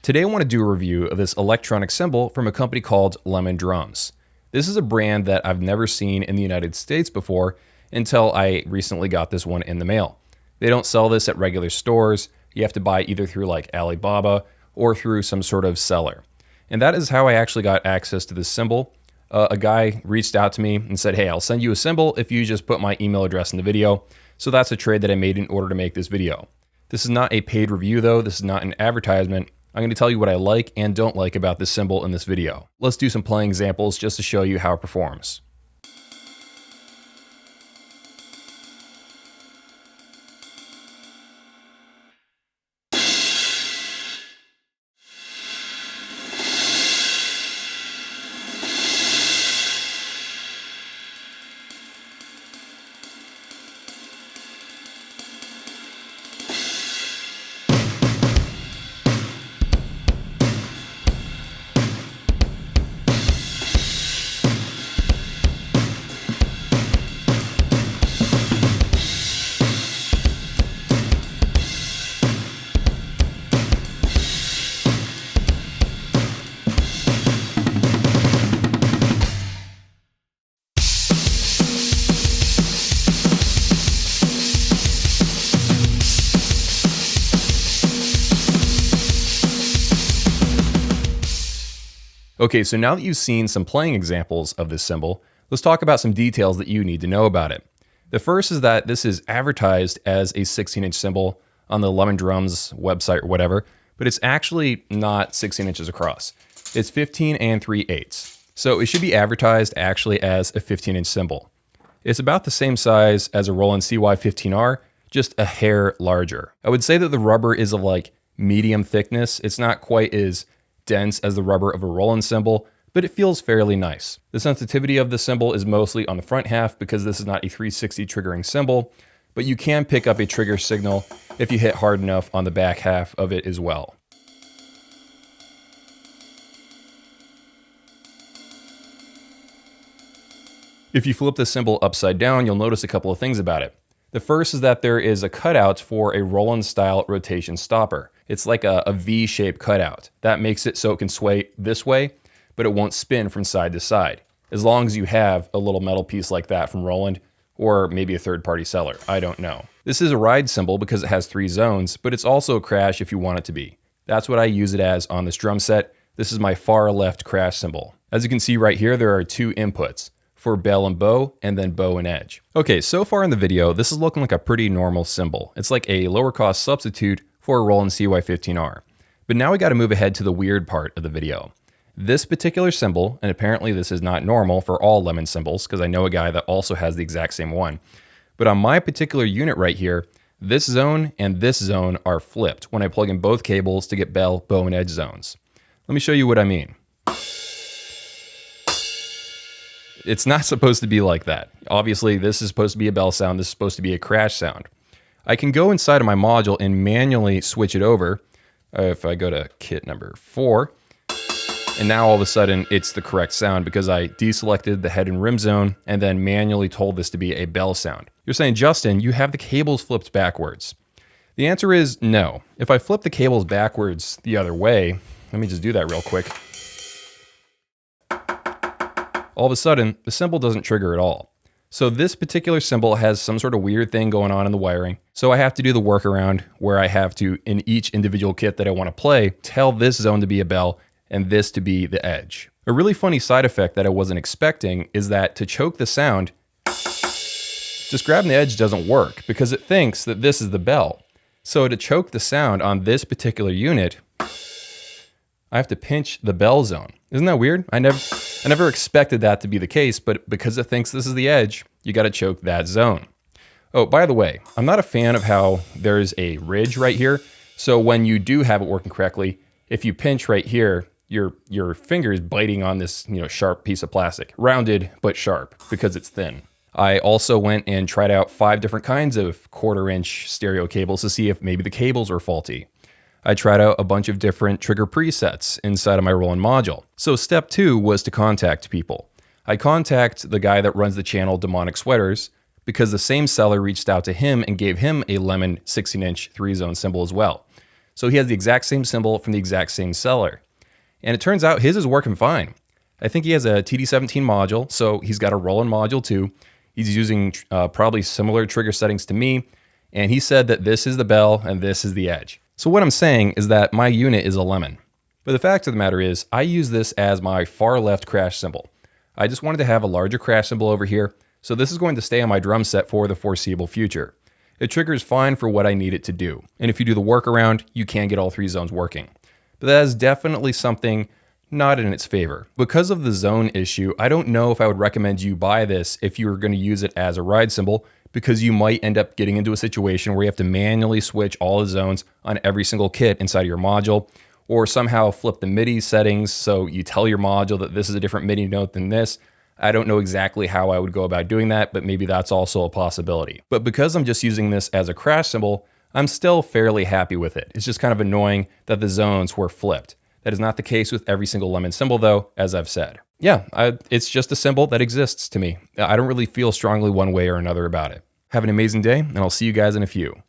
Today I want to do a review of this electronic cymbal from a company called Edrums. This is a brand that I've never seen in the United States before until I recently got this one in the mail. They don't sell this at regular stores. You have to buy either through like Alibaba or through some sort of seller. And that is how I actually got access to this cymbal. A guy reached out to me and said, hey, I'll send you a cymbal if you just put my email address in the video. So that's a trade that I made in order to make this video. This is not a paid review though. This is not an advertisement. I'm going to tell you what I like and don't like about this cymbal in this video. Let's do some playing examples just to show you how it performs. Okay, so now that you've seen some playing examples of this cymbal, let's talk about some details that you need to know about it. The first is that this is advertised as a 16-inch cymbal on the Edrums website or whatever, but it's actually not 16 inches across. It's 15 3/8. So it should be advertised actually as a 15-inch cymbal. It's about the same size as a Roland CY15R, just a hair larger. I would say that the rubber is of like medium thickness. It's not quite as dense as the rubber of a Roland cymbal, but it feels fairly nice. The sensitivity of the cymbal is mostly on the front half because this is not a 360 triggering cymbal, but you can pick up a trigger signal if you hit hard enough on the back half of it as well. If you flip the cymbal upside down, you'll notice a couple of things about it. The first is that there is a cutout for a Roland style rotation stopper. It's like a V-shaped cutout. That makes it so it can sway this way, but it won't spin from side to side. As long as you have a little metal piece like that from Roland, or maybe a third-party seller, I don't know. This is a ride cymbal because it has 3 zones, but it's also a crash if you want it to be. That's what I use it as on this drum set. This is my far left crash cymbal. As you can see right here, there are 2 inputs, for bell and bow, and then bow and edge. Okay, so far in the video, this is looking like a pretty normal cymbal. It's like a lower cost substitute for a Roland CY15R. But now we gotta move ahead to the weird part of the video. This particular cymbal, and apparently this is not normal for all Lemon cymbals, because I know a guy that also has the exact same one. But on my particular unit right here, this zone and this zone are flipped when I plug in both cables to get bell, bow, and edge zones. Let me show you what I mean. It's not supposed to be like that. Obviously, this is supposed to be a bell sound. This is supposed to be a crash sound. I can go inside of my module and manually switch it over. If I go to kit number 4, and now all of a sudden it's the correct sound because I deselected the head and rim zone and then manually told this to be a bell sound. You're saying, Justin, you have the cables flipped backwards. The answer is no. If I flip the cables backwards the other way, let me just do that real quick. All of a sudden, the cymbal doesn't trigger at all. So this particular cymbal has some sort of weird thing going on in the wiring. So I have to do the workaround where I have to, in each individual kit that I want to play, tell this zone to be a bell and this to be the edge. A really funny side effect that I wasn't expecting is that to choke the sound, just grabbing the edge doesn't work because it thinks that this is the bell. So to choke the sound on this particular unit, I have to pinch the bell zone. Isn't that weird? I never expected that to be the case, but because it thinks this is the edge, you gotta choke that zone. Oh, by the way, I'm not a fan of how there's a ridge right here. So when you do have it working correctly, if you pinch right here, your finger is biting on this, sharp piece of plastic, rounded but sharp because it's thin. I also went and tried out 5 different kinds of 1/4-inch stereo cables to see if maybe the cables were faulty. I tried out a bunch of different trigger presets inside of my Roland module. So step 2 was to contact people. I contact the guy that runs the channel Demonic Sweaters because the same seller reached out to him and gave him a Lemon 16-inch 3-zone cymbal as well. So he has the exact same cymbal from the exact same seller. And it turns out his is working fine. I think he has a TD17 module, so he's got a Roland module too. He's using probably similar trigger settings to me, and he said that this is the bell and this is the edge. So what I'm saying is that my unit is a lemon. But the fact of the matter is, I use this as my far left crash cymbal. I just wanted to have a larger crash cymbal over here, so this is going to stay on my drum set for the foreseeable future. It triggers fine for what I need it to do, and if you do the workaround, you can get all three zones working. But that is definitely something not in its favor. Because of the zone issue, I don't know if I would recommend you buy this if you were going to use it as a ride cymbal, because you might end up getting into a situation where you have to manually switch all the zones on every single kit inside of your module, or somehow flip the MIDI settings so you tell your module that this is a different MIDI note than this. I don't know exactly how I would go about doing that, but maybe that's also a possibility. But because I'm just using this as a crash cymbal, I'm still fairly happy with it. It's just kind of annoying that the zones were flipped. That is not the case with every single lemon cymbal though, as I've said. Yeah, it's just a cymbal that exists to me. I don't really feel strongly one way or another about it. Have an amazing day, and I'll see you guys in a few.